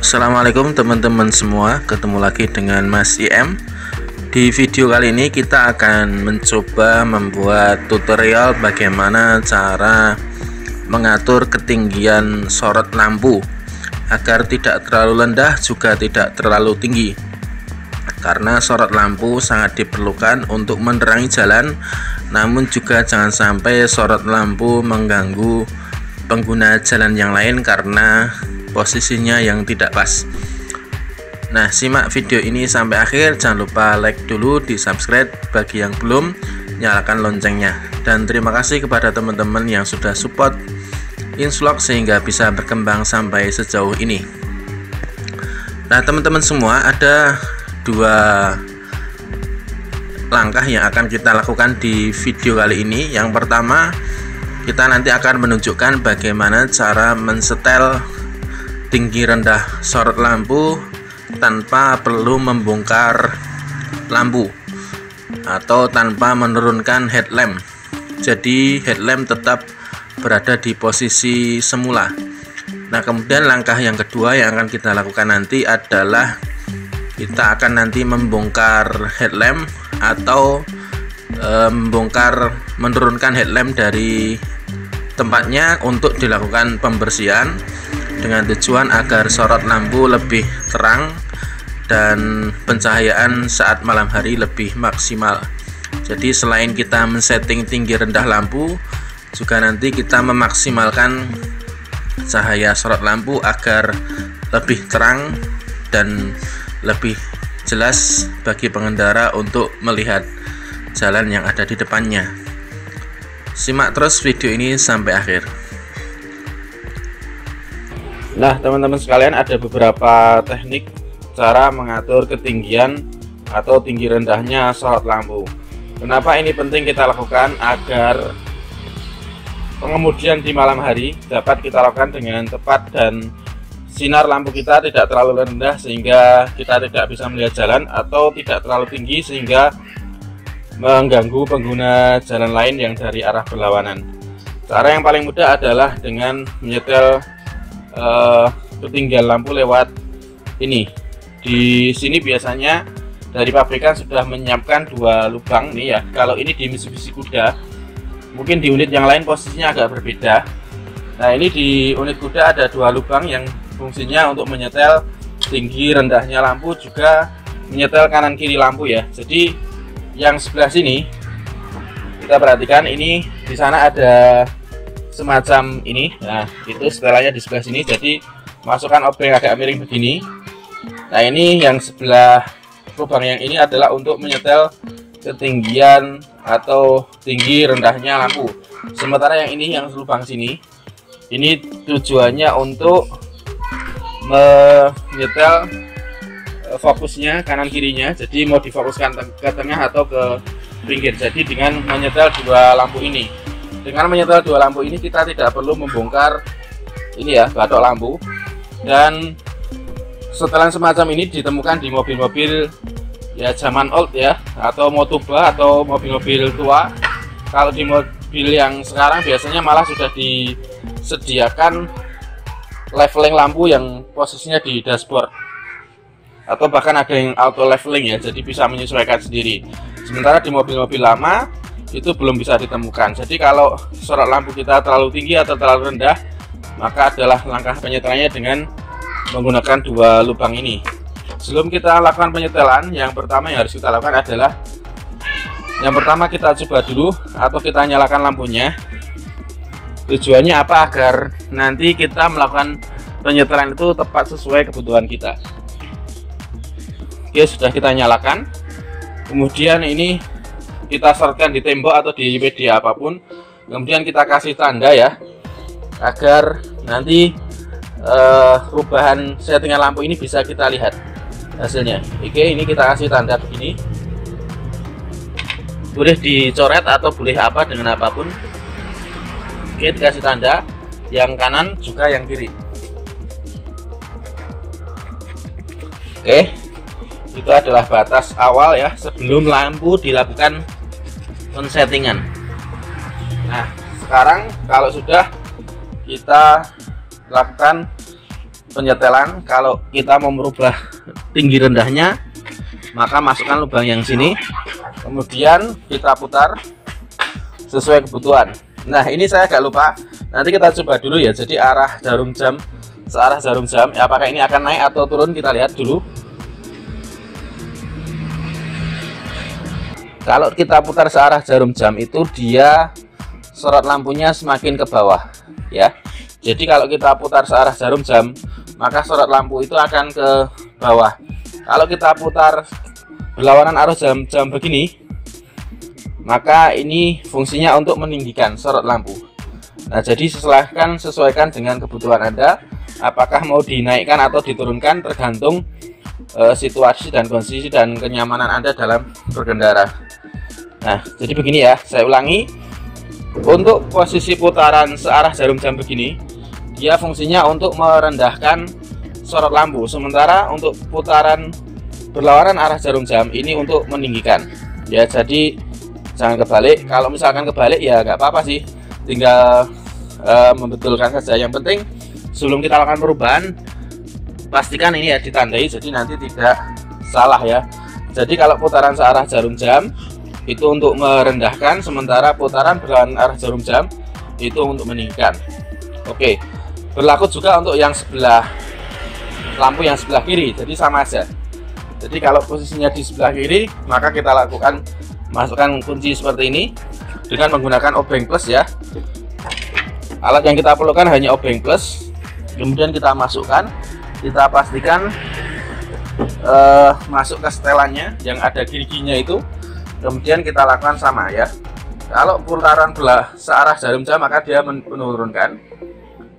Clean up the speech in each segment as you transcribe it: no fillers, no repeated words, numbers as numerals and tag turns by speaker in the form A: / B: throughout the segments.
A: Assalamualaikum teman-teman semua, ketemu lagi dengan Mas IM. Di video kali ini kita akan mencoba membuat tutorial bagaimana cara mengatur ketinggian sorot lampu agar tidak terlalu rendah juga tidak terlalu tinggi, karena sorot lampu sangat diperlukan untuk menerangi jalan, namun juga jangan sampai sorot lampu mengganggu pengguna jalan yang lain karena posisinya yang tidak pas. Nah, simak video ini sampai akhir, jangan lupa like dulu, di subscribe bagi yang belum, nyalakan loncengnya, dan terima kasih kepada teman-teman yang sudah support Insvlog sehingga bisa berkembang sampai sejauh ini. Nah teman-teman semua, ada dua langkah yang akan kita lakukan di video kali ini. Yang pertama, kita nanti akan menunjukkan bagaimana cara mensetel tinggi rendah sorot lampu tanpa perlu membongkar lampu atau tanpa menurunkan headlamp. Jadi headlamp tetap berada di posisi semula. Nah, kemudian langkah yang kedua yang akan kita lakukan nanti adalah kita akan nanti membongkar headlamp atau menurunkan headlamp dari tempatnya untuk dilakukan pembersihan dengan tujuan agar sorot lampu lebih terang dan pencahayaan saat malam hari lebih maksimal. Jadi selain kita men-setting tinggi rendah lampu, juga nanti kita memaksimalkan cahaya sorot lampu agar lebih terang dan lebih jelas bagi pengendara untuk melihat jalan yang ada di depannya. Simak terus video ini sampai akhir. Nah teman-teman sekalian, ada beberapa teknik cara mengatur ketinggian atau tinggi rendahnya sorot lampu. Kenapa ini penting kita lakukan? Agar pengemudian di malam hari dapat kita lakukan dengan tepat dan sinar lampu kita tidak terlalu rendah sehingga kita tidak bisa melihat jalan, atau tidak terlalu tinggi sehingga mengganggu pengguna jalan lain yang dari arah berlawanan. Cara yang paling mudah adalah dengan menyetel ketinggian lampu lewat ini. Di sini biasanya dari pabrikan sudah menyiapkan dua lubang nih ya. Kalau ini di Mitsubishi Kuda, mungkin di unit yang lain posisinya agak berbeda. Nah, ini di unit Kuda ada dua lubang yang fungsinya untuk menyetel tinggi rendahnya lampu, juga menyetel kanan kiri lampu ya. Jadi yang sebelah sini kita perhatikan, ini di sana ada semacam ini. Nah, itu setelannya di sebelah sini. Jadi masukkan obeng agak miring begini. Nah, ini yang sebelah lubang yang ini adalah untuk menyetel ketinggian atau tinggi rendahnya lampu. Sementara yang ini, yang lubang sini, ini tujuannya untuk menyetel fokusnya kanan kirinya. Jadi mau difokuskan ke tengah atau ke pinggir. Jadi dengan menyetel dua lampu ini, kita tidak perlu membongkar ini ya, batok lampu. Dan setelan semacam ini ditemukan di mobil-mobil ya zaman old ya, atau Motuba atau mobil-mobil tua. Kalau di mobil yang sekarang biasanya malah sudah disediakan leveling lampu yang posisinya di dashboard, atau bahkan ada yang auto leveling ya, jadi bisa menyesuaikan sendiri. Sementara di mobil-mobil lama itu belum bisa ditemukan. Jadi kalau sorot lampu kita terlalu tinggi atau terlalu rendah, maka adalah langkah penyetelannya dengan menggunakan dua lubang ini. Sebelum kita lakukan penyetelan, yang pertama yang harus kita lakukan adalah, yang pertama kita coba dulu atau kita nyalakan lampunya. Tujuannya apa? Agar nanti kita melakukan penyetelan itu tepat sesuai kebutuhan kita. Oke, sudah kita nyalakan. Kemudian ini kita sorotkan di tembok atau di media apapun. Kemudian kita kasih tanda ya, agar nanti perubahan settingan lampu ini bisa kita lihat hasilnya. Oke, ini kita kasih tanda begini. Boleh dicoret atau boleh apa dengan apapun. Oke, dikasih tanda yang kanan juga yang kiri. Oke, itu adalah batas awal ya sebelum lampu dilakukan pensettingan. Nah, sekarang kalau sudah kita lakukan penyetelan. Kalau kita mau merubah tinggi rendahnya, maka masukkan lubang yang sini, kemudian kita putar sesuai kebutuhan. Nah, ini saya agak lupa, nanti kita coba dulu ya. Jadi arah jarum jam, searah jarum jam, ya, apakah ini akan naik atau turun, kita lihat dulu. Kalau kita putar searah jarum jam itu, dia sorot lampunya semakin ke bawah ya. Jadi kalau kita putar searah jarum jam, maka sorot lampu itu akan ke bawah. Kalau kita putar berlawanan arah jam begini, maka ini fungsinya untuk meninggikan sorot lampu. Nah, jadi sesuaikan dengan kebutuhan Anda, apakah mau dinaikkan atau diturunkan, tergantung situasi dan kondisi dan kenyamanan Anda dalam berkendara. Nah, jadi begini ya, saya ulangi. Untuk posisi putaran searah jarum jam begini, dia fungsinya untuk merendahkan sorot lampu, sementara untuk putaran berlawanan arah jarum jam ini untuk meninggikan ya. Jadi jangan kebalik. Kalau misalkan kebalik ya nggak apa-apa sih, tinggal membetulkan saja. Yang penting sebelum kita lakukan perubahan, pastikan ini ya ditandai, jadi nanti tidak salah ya. Jadi kalau putaran searah jarum jam itu untuk merendahkan, sementara putaran berlawanan arah jarum jam itu untuk meninggikan. Oke, berlaku juga untuk yang sebelah lampu yang sebelah kiri, jadi sama aja. Jadi kalau posisinya di sebelah kiri, maka kita masukkan kunci seperti ini dengan menggunakan obeng plus ya. Alat yang kita perlukan hanya obeng plus, kemudian kita masukkan, kita pastikan masuk ke setelannya yang ada giriginya itu, kemudian kita lakukan sama ya. Kalau putaran searah jarum jam, maka dia menurunkan.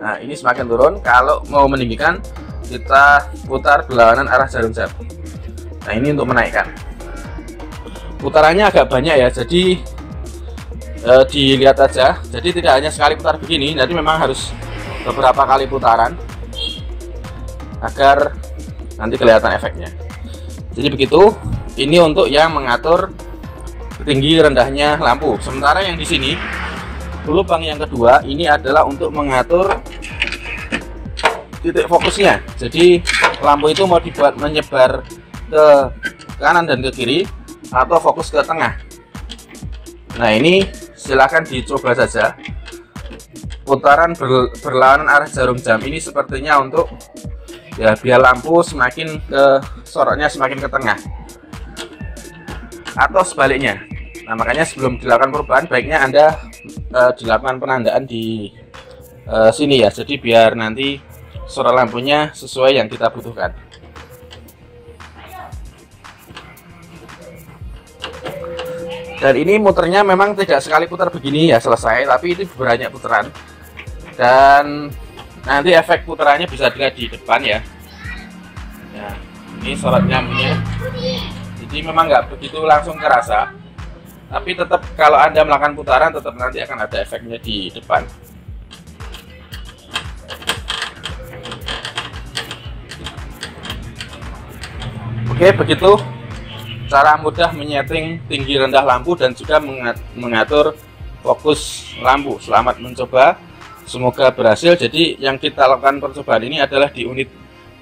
A: Nah, ini semakin turun. Kalau mau meninggikan, kita putar berlawanan arah jarum jam. Nah, ini untuk menaikkan. Putarannya agak banyak ya, jadi dilihat aja. Jadi tidak hanya sekali putar begini, jadi memang harus beberapa kali putaran agar nanti kelihatan efeknya. Jadi begitu. Ini untuk yang mengatur tinggi rendahnya lampu. Sementara yang di sini, lubang yang kedua ini adalah untuk mengatur titik fokusnya. Jadi lampu itu mau dibuat menyebar ke kanan dan ke kiri atau fokus ke tengah. Nah, ini silahkan dicoba saja. Putaran berlawanan arah jarum jam ini sepertinya untuk ya biar lampu semakin ke sorotnya semakin ke tengah atau sebaliknya. Nah, makanya sebelum dilakukan perubahan, baiknya Anda dilakukan penandaan di sini ya. Jadi biar nanti sorot lampunya sesuai yang kita butuhkan. Dan ini muternya memang tidak sekali putar begini ya selesai, tapi itu banyak putaran. Dan nanti efek putarannya bisa dilihat di depan ya. Nah, ini sorot nyamuknya. Jadi memang nggak begitu langsung terasa, tapi tetap kalau Anda melakukan putaran, tetap nanti akan ada efeknya di depan. Oke, begitu cara mudah menyeting tinggi rendah lampu dan juga mengatur fokus lampu. Selamat mencoba, semoga berhasil. Jadi yang kita lakukan percobaan ini adalah di unit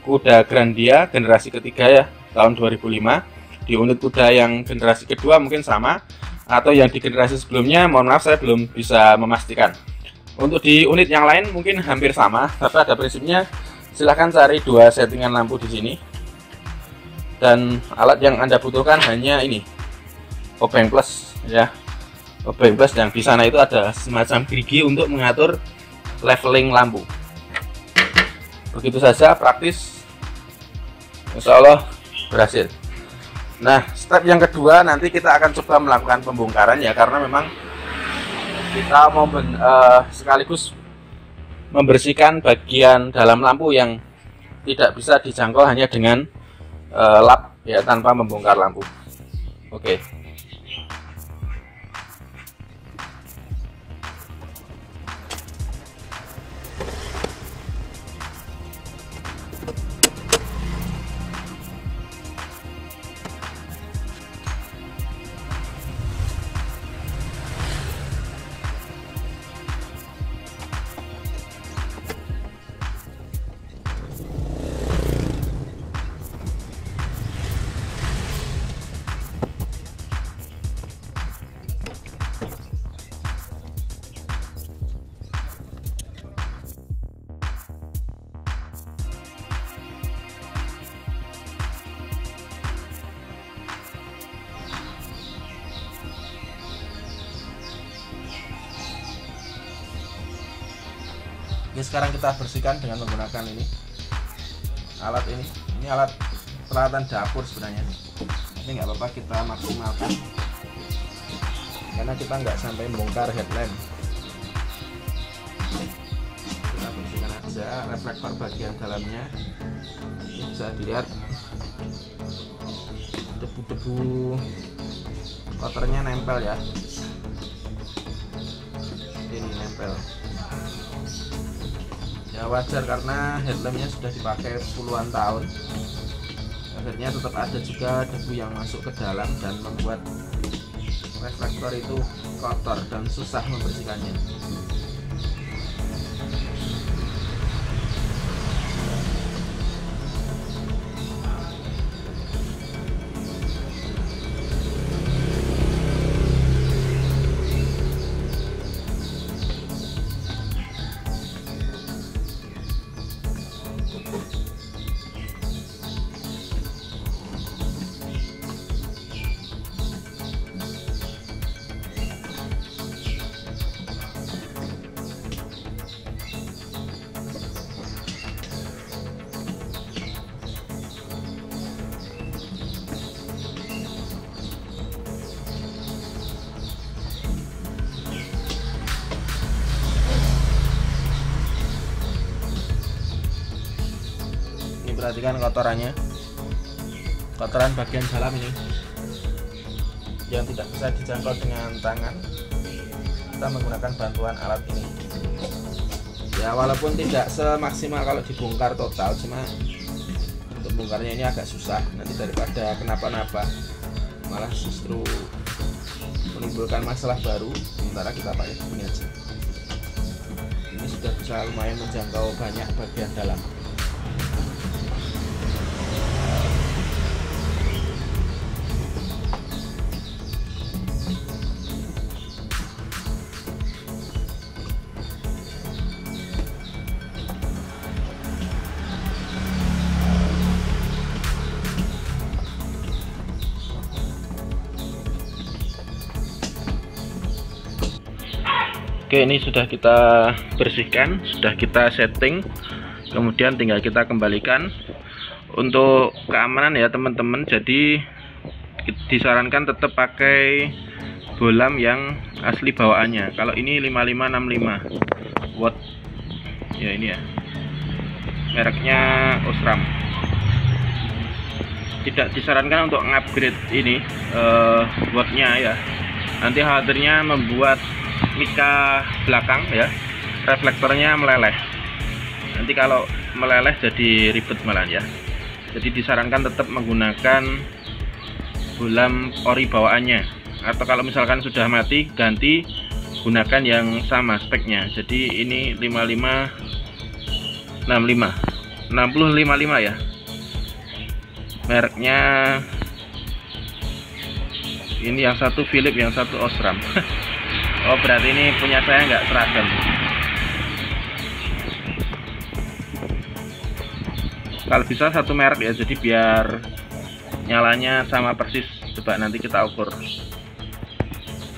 A: kuda Grandia generasi ketiga ya, tahun 2005. Di unit kuda yang generasi kedua mungkin sama, atau yang di generasi sebelumnya, mohon maaf saya belum bisa memastikan. Untuk di unit yang lain mungkin hampir sama, tapi ada prinsipnya. Silahkan cari dua settingan lampu di sini. Dan alat yang Anda butuhkan hanya ini, obeng plus ya. Obeng plus yang di sana itu ada semacam gerigi untuk mengatur leveling lampu. Begitu saja, praktis, insya Allah berhasil. Nah, step yang kedua nanti kita akan coba melakukan pembongkaran ya, karena memang kita mau sekaligus membersihkan bagian dalam lampu yang tidak bisa dijangkau hanya dengan lap ya, tanpa membongkar lampu. Oke. Oke, sekarang kita bersihkan dengan menggunakan ini alat ini. Ini alat peralatan dapur sebenarnya, tapi nggak apa-apa kita maksimalkan karena kita nggak sampai membongkar headlamp. Kita bersihkan aja reflektor bagian dalamnya. Ini bisa dilihat debu-debu kotornya nempel ya, ini nempel ya, wajar karena headlampnya sudah dipakai puluhan tahun, akhirnya tetap ada juga debu yang masuk ke dalam dan membuat reflektor itu kotor dan susah membersihkannya. Perhatikan kotorannya, kotoran bagian dalam ini yang tidak bisa dijangkau dengan tangan. Kita menggunakan bantuan alat ini ya, walaupun tidak semaksimal kalau dibongkar total, cuma untuk bongkarnya ini agak susah. Nanti daripada kenapa-napa malah justru menimbulkan masalah baru, sementara kita pakai begini aja. Ini sudah bisa lumayan menjangkau banyak bagian dalam. Oke, ini sudah kita bersihkan, sudah kita setting, kemudian tinggal kita kembalikan. Untuk keamanan ya teman-teman, jadi disarankan tetap pakai bohlam yang asli bawaannya. Kalau ini 5565 watt ya, ini ya mereknya Osram. Tidak disarankan untuk upgrade ini wattnya ya, nanti khawatirnya membuat mika belakang ya, reflektornya meleleh. Nanti kalau meleleh jadi ribet malah ya. Jadi disarankan tetap menggunakan bohlam ori bawaannya, atau kalau misalkan sudah mati ganti gunakan yang sama speknya. Jadi ini 5565 ya, mereknya ini, yang satu Philips, yang satu Osram. Oh, berarti ini punya saya nggak seragam. Kalau bisa satu merek ya, jadi biar nyalanya sama persis. Coba nanti kita ukur,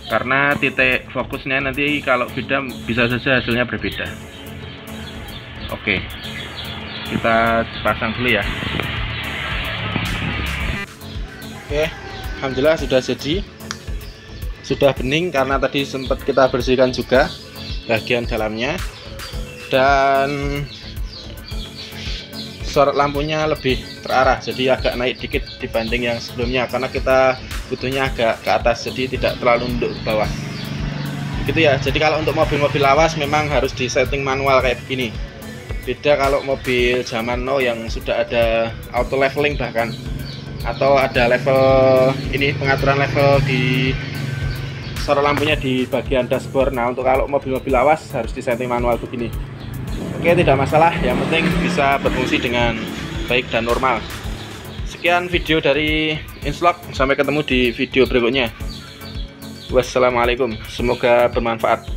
A: karena titik fokusnya nanti kalau beda bisa saja hasilnya berbeda. Oke, kita pasang dulu ya. Oke, alhamdulillah sudah jadi, sudah bening karena tadi sempat kita bersihkan juga bagian dalamnya, dan sorot lampunya lebih terarah, jadi agak naik dikit dibanding yang sebelumnya karena kita butuhnya agak ke atas, jadi tidak terlalu nunduk ke bawah gitu ya. Jadi kalau untuk mobil-mobil lawas memang harus di setting manual kayak begini, beda kalau mobil zaman now yang sudah ada auto leveling bahkan, atau ada level ini, pengaturan level di sorot lampunya di bagian dashboard. Nah, untuk kalau mobil-mobil lawas harus di setting manual begini. Oke, tidak masalah, yang penting bisa berfungsi dengan baik dan normal. Sekian video dari Inslog, sampai ketemu di video berikutnya. Wassalamualaikum, semoga bermanfaat.